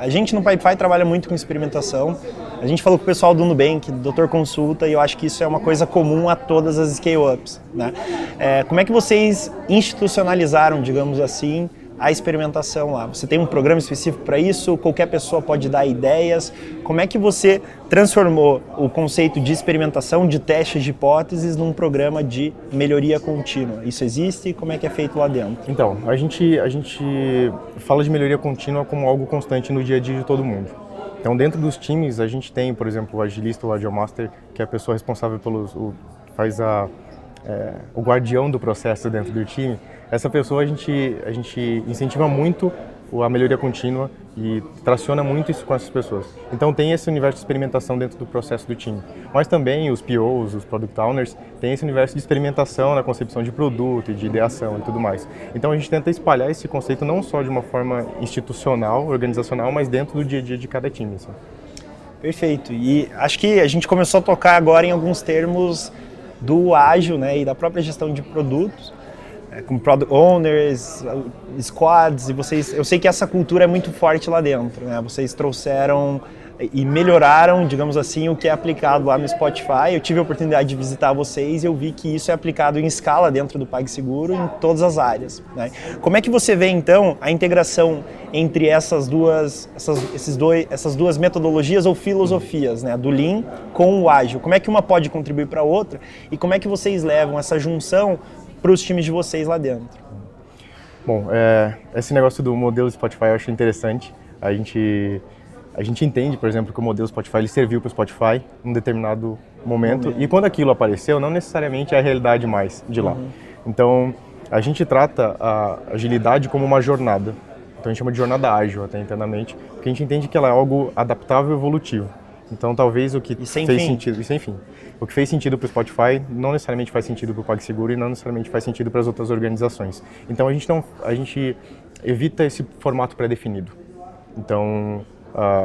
A gente no Pipefy trabalha muito com experimentação. A gente falou com o pessoal do Nubank, do Dr. Consulta, e eu acho que isso é uma coisa comum a todas as scale-ups, né? Como é que vocês institucionalizaram, digamos assim, a experimentação lá? Você tem um programa específico para isso? Qualquer pessoa pode dar ideias? Como é que você transformou o conceito de experimentação, de testes de hipóteses, num programa de melhoria contínua? Isso existe? Como é que é feito lá dentro? Então, a gente fala de melhoria contínua como algo constante no dia a dia de todo mundo. Então, dentro dos times, a gente tem, por exemplo, o agilista, o Agile Master, que é a pessoa responsável faz o guardião do processo dentro do time. Essa pessoa a gente incentiva muito a melhoria contínua e traciona muito isso com essas pessoas. Então tem esse universo de experimentação dentro do processo do time. Mas também os POs, os Product Owners, tem esse universo de experimentação na concepção de produto e de ideação e tudo mais. Então a gente tenta espalhar esse conceito não só de uma forma institucional, organizacional, mas dentro do dia a dia de cada time. Assim. Perfeito. E acho que a gente começou a tocar agora em alguns termos do ágil, né, e da própria gestão de produtos, como Product Owners, Squads, e eu sei que essa cultura é muito forte lá dentro, né? Vocês trouxeram e melhoraram, digamos assim, o que é aplicado lá no Spotify. Eu tive a oportunidade de visitar vocês e eu vi que isso é aplicado em escala dentro do PagSeguro em todas as áreas, né? Como é que você vê, então, a integração entre essas duas metodologias ou filosofias, né, do Lean com o Ágil? Como é que uma pode contribuir para a outra e como é que vocês levam essa junção para os times de vocês lá dentro? Bom, esse negócio do modelo Spotify eu acho interessante. A gente entende, por exemplo, que o modelo Spotify ele serviu para o Spotify em um determinado momento e quando aquilo apareceu, não necessariamente é a realidade mais de lá. Então, a gente trata a agilidade como uma jornada. Então, a gente chama de jornada ágil até internamente, porque a gente entende que ela é algo adaptável e evolutivo. Então, talvez o que fez sentido... E sem fim. O que fez sentido para o Spotify não necessariamente faz sentido para o PagSeguro e não necessariamente faz sentido para as outras organizações. Então, a gente evita esse formato pré-definido. Então,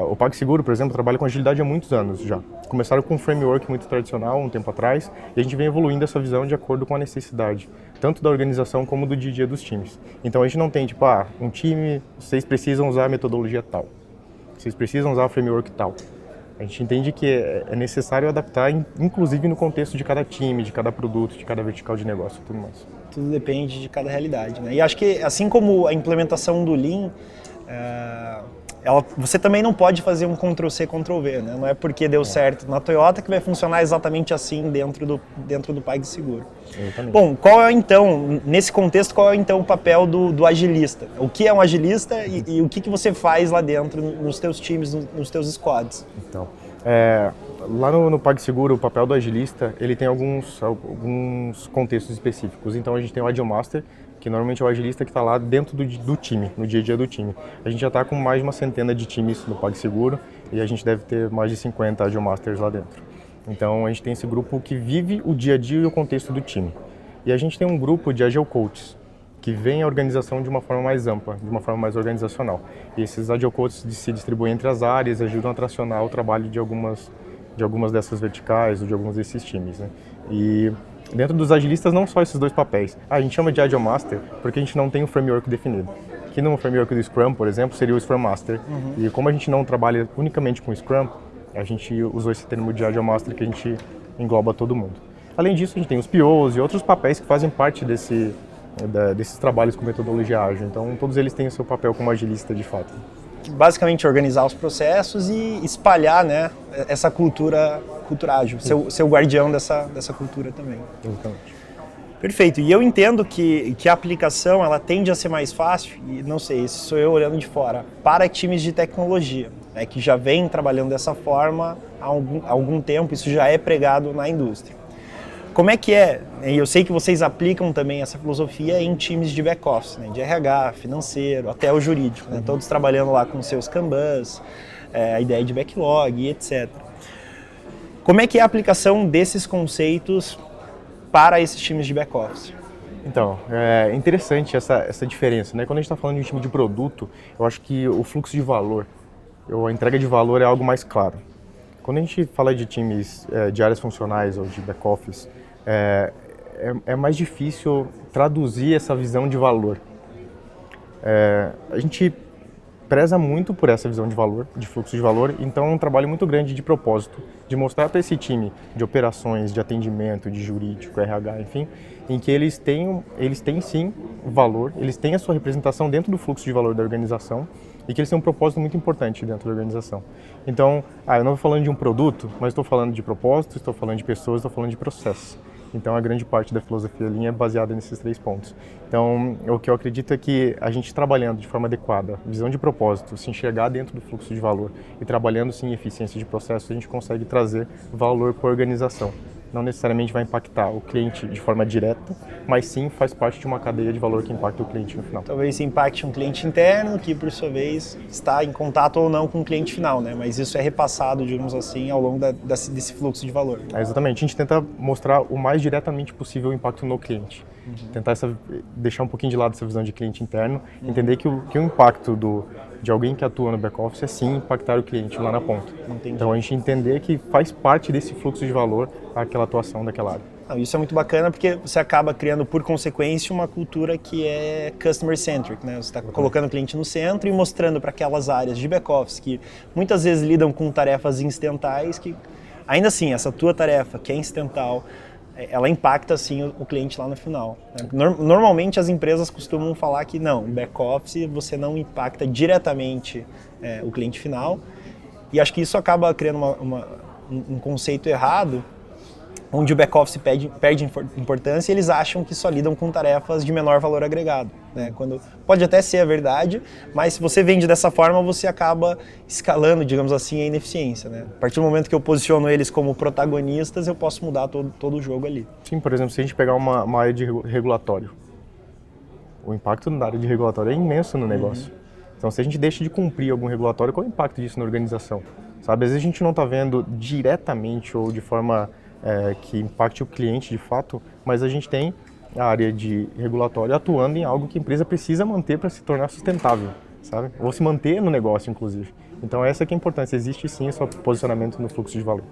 o PagSeguro, por exemplo, trabalha com agilidade há muitos anos já. Começaram com um framework muito tradicional, um tempo atrás, e a gente vem evoluindo essa visão de acordo com a necessidade, tanto da organização como do dia a dia dos times. Então, a gente não tem, tipo, um time, vocês precisam usar a metodologia tal, vocês precisam usar o framework tal. A gente entende que é necessário adaptar, inclusive no contexto de cada time, de cada produto, de cada vertical de negócio e tudo mais. Tudo depende de cada realidade, né? E acho que, assim como a implementação do Lean, você também não pode fazer um Ctrl-C, Ctrl-V, né? Não é porque deu certo na Toyota que vai funcionar exatamente assim dentro do PagSeguro. Exatamente. Bom, nesse contexto, qual é então o papel do agilista? O que é um agilista e o que você faz lá dentro nos teus times, nos teus squads? Então, lá no PagSeguro, o papel do agilista, ele tem alguns contextos específicos. Então, a gente tem o Agile Master, que normalmente é o agilista que está lá dentro do time, no dia a dia do time. A gente já está com mais de uma centena de times no PagSeguro e a gente deve ter mais de 50 Agile Masters lá dentro. Então, a gente tem esse grupo que vive o dia a dia e o contexto do time. E a gente tem um grupo de Agile Coaches, que vem a organização de uma forma mais ampla, de uma forma mais organizacional. E esses Agile Coaches se distribuem entre as áreas e ajudam a tracionar o trabalho de algumas dessas verticais ou de alguns desses times, né? E dentro dos agilistas, não só esses dois papéis. A gente chama de Agile Master porque a gente não tem um framework definido. Aqui no framework do Scrum, por exemplo, seria o Scrum Master. E como a gente não trabalha unicamente com Scrum, a gente usou esse termo de Agile Master que a gente engloba todo mundo. Além disso, a gente tem os POs e outros papéis que fazem parte desses trabalhos com metodologia ágil. Então, todos eles têm o seu papel como agilista de fato. Basicamente, organizar os processos e espalhar, né, essa cultura ágil, ser o guardião dessa cultura também. Exatamente. Perfeito. E eu entendo que a aplicação ela tende a ser mais fácil, e não sei, isso sou eu olhando de fora, para times de tecnologia, né, que já vem trabalhando dessa forma há algum tempo, isso já é pregado na indústria. Como é que é? E eu sei que vocês aplicam também essa filosofia em times de back-office, né, de RH, financeiro, até o jurídico, né, todos trabalhando lá com seus Kanbans, a ideia de backlog e etc. Como é que é a aplicação desses conceitos para esses times de back-office? Então, é interessante essa diferença, né? Quando a gente está falando de um time de produto, eu acho que o fluxo de valor, a entrega de valor é algo mais claro. Quando a gente fala de times de áreas funcionais ou de back-office, é mais difícil traduzir essa visão de valor. A gente preza muito por essa visão de valor, de fluxo de valor, então é um trabalho muito grande de propósito, de mostrar para esse time de operações, de atendimento, de jurídico, RH, enfim, em que eles têm sim valor, eles têm a sua representação dentro do fluxo de valor da organização e que eles têm um propósito muito importante dentro da organização. Então, eu não estou falando de um produto, mas estou falando de propósito, estou falando de pessoas, estou falando de processo. Então, a grande parte da filosofia Lean é baseada nesses 3 pontos. Então, o que eu acredito é que a gente trabalhando de forma adequada, visão de propósito, se enxergar dentro do fluxo de valor e trabalhando sim em eficiência de processo, a gente consegue trazer valor para a organização. Não necessariamente vai impactar o cliente de forma direta, mas sim faz parte de uma cadeia de valor que impacta o cliente no final. Talvez impacte um cliente interno que, por sua vez, está em contato ou não com o cliente final, né? Mas isso é repassado, digamos assim, ao longo desse fluxo de valor. Exatamente. A gente tenta mostrar o mais diretamente possível o impacto no cliente. Tentar deixar um pouquinho de lado essa visão de cliente interno, entender que o impacto de alguém que atua no back-office é sim impactar o cliente lá na ponta. Entendi. Então a gente entender que faz parte desse fluxo de valor aquela atuação daquela área. Isso é muito bacana porque você acaba criando, por consequência, uma cultura que é customer-centric, né? Você está colocando o cliente no centro e mostrando para aquelas áreas de back-office que muitas vezes lidam com tarefas incidentais que, ainda assim, essa tua tarefa, que é incidental, ela impacta, sim, o cliente lá no final. Normalmente, as empresas costumam falar que não, em back-office você não impacta diretamente o cliente final. E acho que isso acaba criando um conceito errado, onde o back-office perde importância e eles acham que só lidam com tarefas de menor valor agregado, né? Quando pode até ser a verdade, mas se você vende dessa forma, você acaba escalando, digamos assim, a ineficiência, né? A partir do momento que eu posiciono eles como protagonistas, eu posso mudar todo o jogo ali. Sim, por exemplo, se a gente pegar uma área de regulatório, o impacto na área de regulatório é imenso no negócio. Então, se a gente deixa de cumprir algum regulatório, qual é o impacto disso na organização? Sabe, às vezes a gente não está vendo diretamente ou de forma que impacte o cliente de fato, mas a gente tem a área de regulatório atuando em algo que a empresa precisa manter para se tornar sustentável, sabe? Ou se manter no negócio, inclusive. Então essa que é a importância, existe sim esse posicionamento no fluxo de valor.